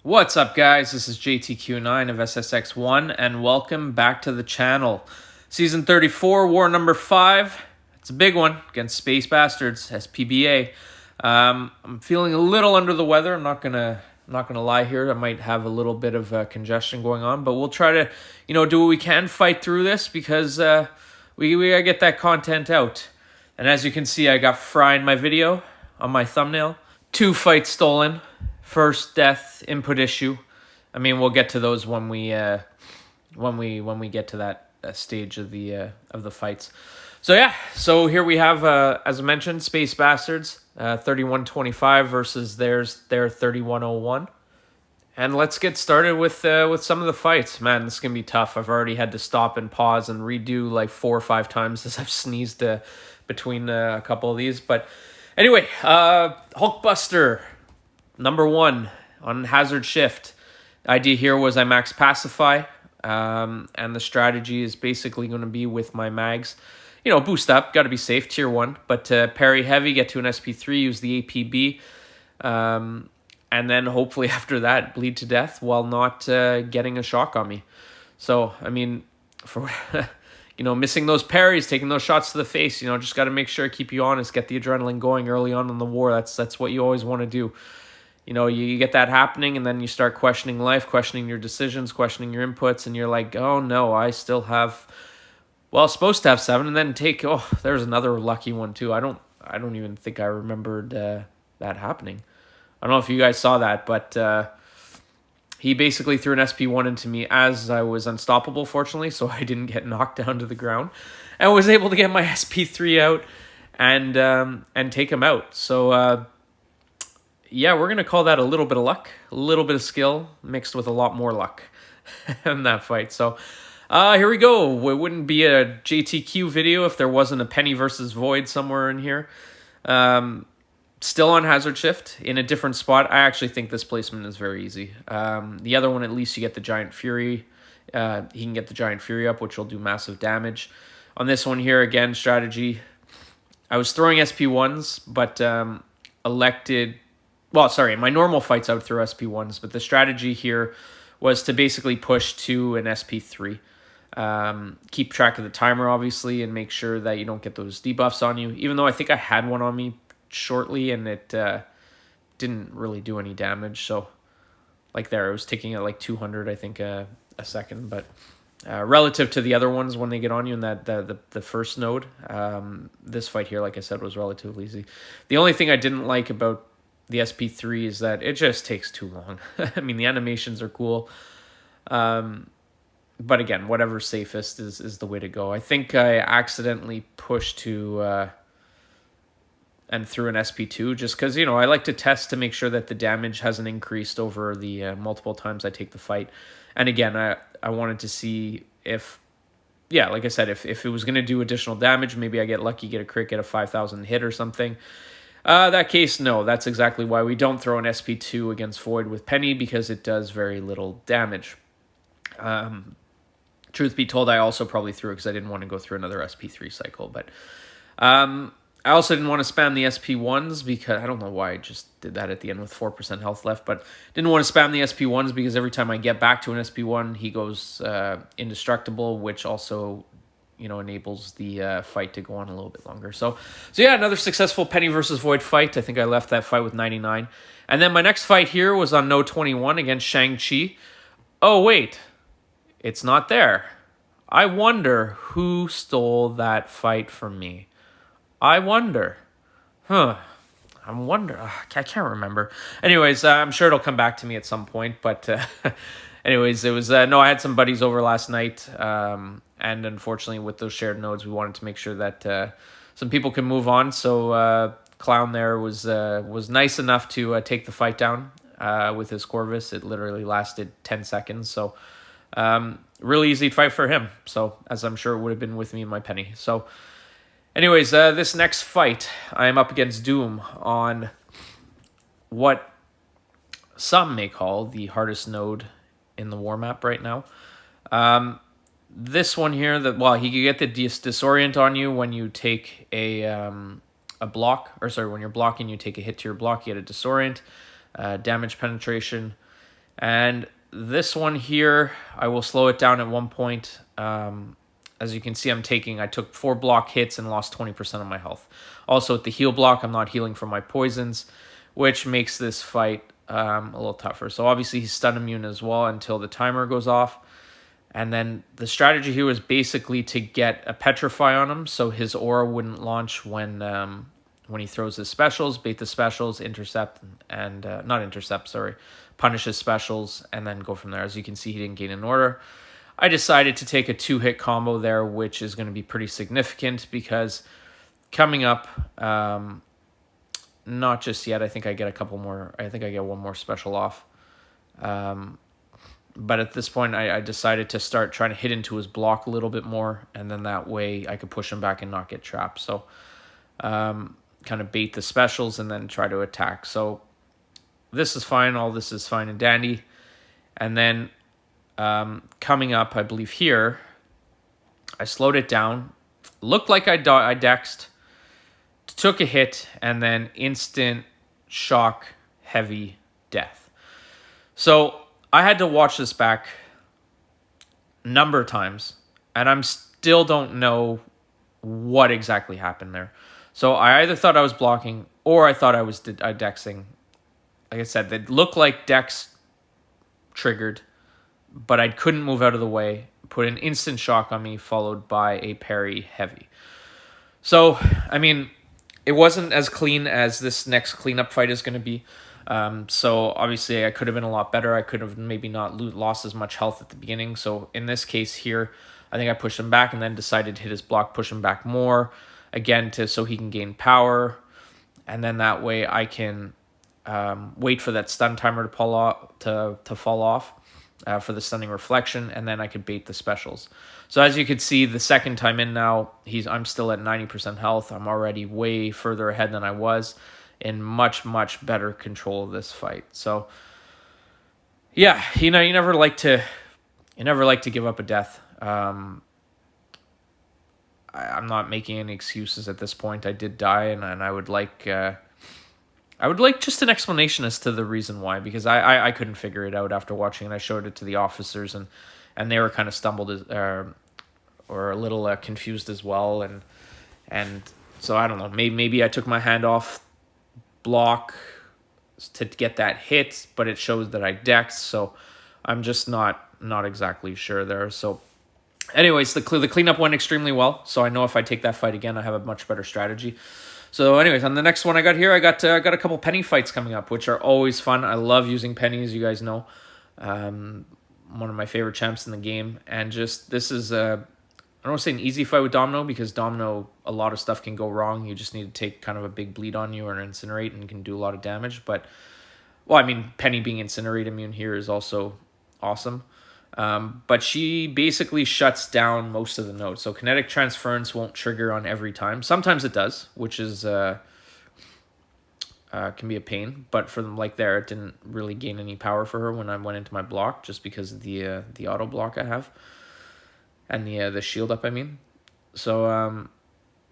What's up, guys? This is JTQ9 of SSX-1, and welcome back to the channel. Season 34, War number 5. It's a big one against Space Bastards, SpBa. I'm feeling a little under the weather. I'm not gonna lie here. I might have a little bit of congestion going on, but we'll try to, do what we can, fight through this because we gotta get that content out. And as you can see, I got Fry in my video on my thumbnail. 2 fights stolen. First death input issue. I mean, we'll get to those when we get to that stage of the fights. So yeah, so here we have, as I mentioned, Space Bastards, 3125 versus their 3101. And let's get started with some of the fights. Man, this is gonna be tough. I've already had to stop and pause and redo like 4 or 5 times as I've sneezed between a couple of these. But anyway, Hulkbuster. Number 1 on hazard shift. The idea here was I max pacify, and the strategy is basically going to be with my mags. Boost up, got to be safe, tier 1, but parry heavy, get to an SP3, use the APB, and then hopefully after that, bleed to death while not getting a shock on me. So, I mean, for missing those parries, taking those shots to the face, just got to make sure, keep you honest, get the adrenaline going early on in the war. That's what you always want to do. You get that happening, and then you start questioning life, questioning your decisions, questioning your inputs, and you're like, oh no, I still have, supposed to have 7, and then there's another lucky one too. I don't even think I remembered that happening. I don't know if you guys saw that, but he basically threw an SP1 into me as I was unstoppable, fortunately, so I didn't get knocked down to the ground, and was able to get my SP3 out and take him out. So, yeah, we're going to call that a little bit of luck, a little bit of skill mixed with a lot more luck in that fight. So here we go. It wouldn't be a JTQ video if there wasn't a Penny versus Void somewhere in here. Still on hazard shift in a different spot. I actually think this placement is very easy. The other one, at least you get the Giant Fury. He can get the Giant Fury up, which will do massive damage. On this one here, again, strategy. I was throwing SP1s, but elected... in my normal fights I would throw SP1s, but the strategy here was to basically push to an SP3. Keep track of the timer, obviously, and make sure that you don't get those debuffs on you, even though I think I had one on me shortly, and it didn't really do any damage. So, like there, it was ticking at like 200, I think, a second, but... relative to the other ones when they get on you in the first node, this fight here, like I said, was relatively easy. The only thing I didn't like about the SP3 is that it just takes too long. I mean, the animations are cool. But again, whatever's safest is the way to go. I think I accidentally pushed to and threw an SP2 just because, I like to test to make sure that the damage hasn't increased over the multiple times I take the fight. And again, I wanted to see if, like I said, if it was going to do additional damage, maybe I get lucky, get a crit, get a 5,000 hit or something. That case, no. That's exactly why we don't throw an SP2 against Void with Penny, because it does very little damage. Truth be told, I also probably threw it because I didn't want to go through another SP3 cycle. But I also didn't want to spam the SP1s because I don't know why I just did that at the end with 4% health left. But didn't want to spam the SP1s because every time I get back to an SP1, he goes indestructible, which also... enables the fight to go on a little bit longer. So yeah, another successful Penny versus Void fight. I think I left that fight with 99. And then my next fight here was on No 21 against Shang-Chi. Oh, wait. It's not there. I wonder who stole that fight from me. I wonder. I can't remember. Anyways, I'm sure it'll come back to me at some point, but... Anyways, it was... I had some buddies over last night, and unfortunately, with those shared nodes, we wanted to make sure that some people can move on. So Clown there was nice enough to take the fight down with his Corvus. It literally lasted 10 seconds. So really easy fight for him. So as I'm sure it would have been with me and my Penny. So anyways, this next fight, I am up against Doom on what some may call the hardest node in the war map right now. This one here, he can get the disorient on you when you take a block, when you're blocking, you take a hit to your block, you get a disorient, damage penetration, And this one here, I will slow it down at one point. As you can see, I took 4 block hits and lost 20% of my health. Also, at the heal block, I'm not healing from my poisons, which makes this fight a little tougher. So obviously, he's stun immune as well until the timer goes off. And then the strategy here was basically to get a Petrify on him so his aura wouldn't launch when he throws his specials, bait the specials, intercept, and not intercept, sorry, punish his specials, and then go from there. As you can see, he didn't gain an order. I decided to take a 2-hit combo there, which is going to be pretty significant because coming up, not just yet, I think I get a couple more, I think I get one more special off. But at this point, I decided to start trying to hit into his block a little bit more, and then that way I could push him back and not get trapped. So kind of bait the specials and then try to attack. So this is fine. All this is fine and dandy. And then coming up, I believe here, I slowed it down. Looked like I dexed, took a hit, and then instant shock, heavy death. So I had to watch this back a number of times, and I'm still don't know what exactly happened there. So I either thought I was blocking or I thought I was dexing. Like I said, it looked like dex triggered, but I couldn't move out of the way. Put an instant shock on me, followed by a parry heavy. So, I mean, it wasn't as clean as this next cleanup fight is going to be. So obviously I could have been a lot better. I could have maybe not lost as much health at the beginning. So in this case here, I think I pushed him back and then decided to hit his block, push him back more again so he can gain power. And then that way I can wait for that stun timer to fall off for the stunning reflection, and then I could bait the specials. So as you can see, the second time in now, I'm still at 90% health. I'm already way further ahead than I was, in much, much better control of this fight. So yeah, you never like to give up a death. I'm not making any excuses at this point. I did die, and I would like just an explanation as to the reason why, because I couldn't figure it out after watching, and I showed it to the officers, and they were kind of stumbled or a little confused as well, and so I don't know. Maybe I took my hand off block to get that hit, but it shows that I dexed, so I'm just not exactly sure there. So anyways, the cleanup went extremely well, so I know if I take that fight again, I have a much better strategy. So anyways, on the next one I got here, I got a couple penny fights coming up, which are always fun. I love using pennies, you guys know. One of my favorite champs in the game, and just this is I don't want to say an easy fight with Domino, because Domino, a lot of stuff can go wrong. You just need to take kind of a big bleed on you or incinerate and can do a lot of damage. But, well, I mean, Penny being incinerate immune here is also awesome. But she basically shuts down most of the nodes. So kinetic transference won't trigger on every time. Sometimes it does, which is can be a pain. But for them, like there, it didn't really gain any power for her when I went into my block, just because of the auto block I have. And the shield up, I mean. So,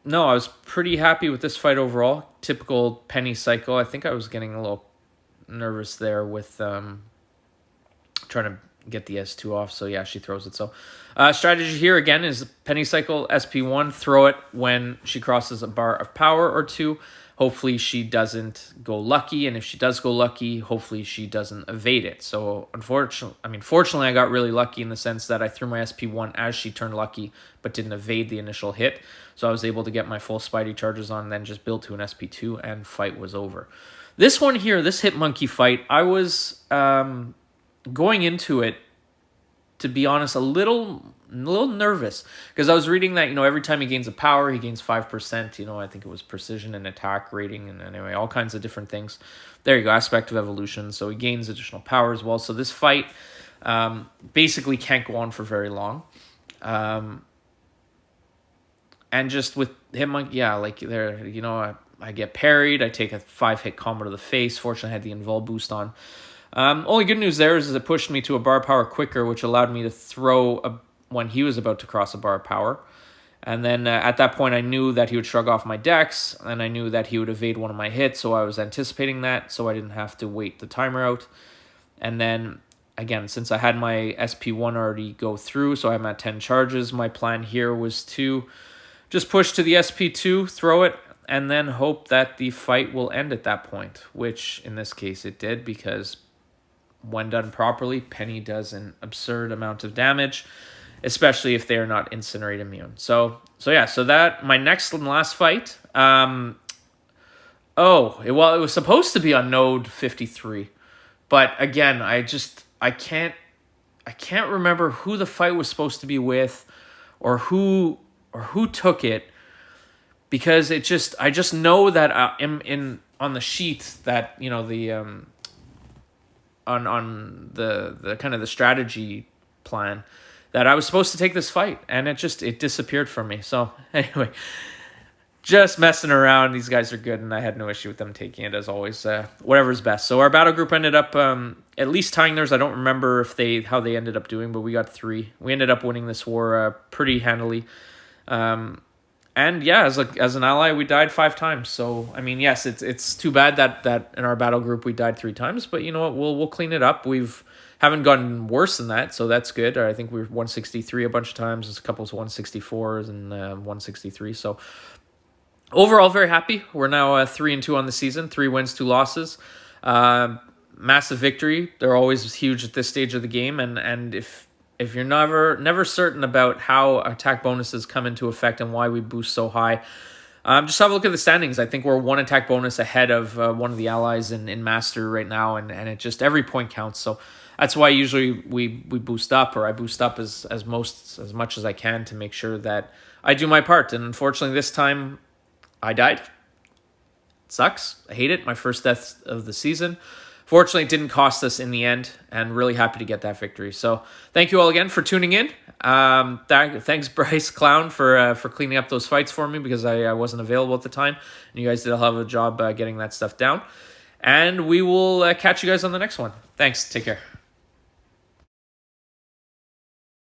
no, I was pretty happy with this fight overall. Typical Penny cycle. I think I was getting a little nervous there with trying to get the S2 off. So, yeah, she throws it. So, strategy here, again, is Penny cycle, SP1. Throw it when she crosses a bar of power or 2. Hopefully she doesn't go lucky, and if she does go lucky, hopefully she doesn't evade it. So fortunately, I got really lucky in the sense that I threw my SP1 as she turned lucky, but didn't evade the initial hit. So I was able to get my full Spidey charges on, and then just build to an SP2, and fight was over. This one here, this Hit Monkey fight, I was going into it, to be honest, a little nervous, because I was reading that, every time he gains a power, he gains 5%, I think it was precision and attack rating, and anyway, all kinds of different things. There you go, aspect of evolution, so he gains additional power as well. So this fight basically can't go on for very long. And just with him, yeah, like there, I get parried, I take a 5-hit combo to the face. Fortunately, I had the invul boost on. Only good news there is it pushed me to a bar power quicker, which allowed me to throw when he was about to cross a bar of power. And then at that point, I knew that he would shrug off my dex, and I knew that he would evade one of my hits, so I was anticipating that, so I didn't have to wait the timer out. And then again, since I had my SP1 already go through, so I'm at 10 charges, my plan here was to just push to the SP2, throw it, and then hope that the fight will end at that point, which in this case it did, because when done properly, Penny does an absurd amount of damage, especially if they are not incinerate immune. So that my next and last fight. It was supposed to be on node 53, but again, I can't remember who the fight was supposed to be with, or who took it, because I just know that on the sheet that, you know, the on the kind of the strategy plan, that I was supposed to take this fight, and it disappeared from me. So anyway, just messing around. These guys are good, and I had no issue with them taking it, as always. Whatever's best. So our battle group ended up at least tying theirs. I don't remember how they ended up doing, but we got 3. We ended up winning this war pretty handily. And yeah, as an ally, we died 5 times. So I mean, yes, it's too bad that in our battle group we died 3 times, but you know what? We'll clean it up. Haven't gotten worse than that, so that's good. I think we were 163 a bunch of times. There's a couple of 164s and 163. So overall, very happy. We're now 3-2 on the season, 3 wins, 2 losses. Massive victory. They're always huge at this stage of the game, and if you're never certain about how attack bonuses come into effect and why we boost so high, just have a look at the standings. I think we're 1 attack bonus ahead of one of the allies in Master right now, and it just, every point counts. So that's why usually we boost up, or I boost up as much as I can to make sure that I do my part. And unfortunately, this time I died. It sucks. I hate it. My first death of the season. Fortunately, it didn't cost us in the end, and really happy to get that victory. So thank you all again for tuning in. Thanks, Bryce Clown, for cleaning up those fights for me, because I wasn't available at the time, and you guys did a hell of a job getting that stuff down. And we will catch you guys on the next one. Thanks. Take care.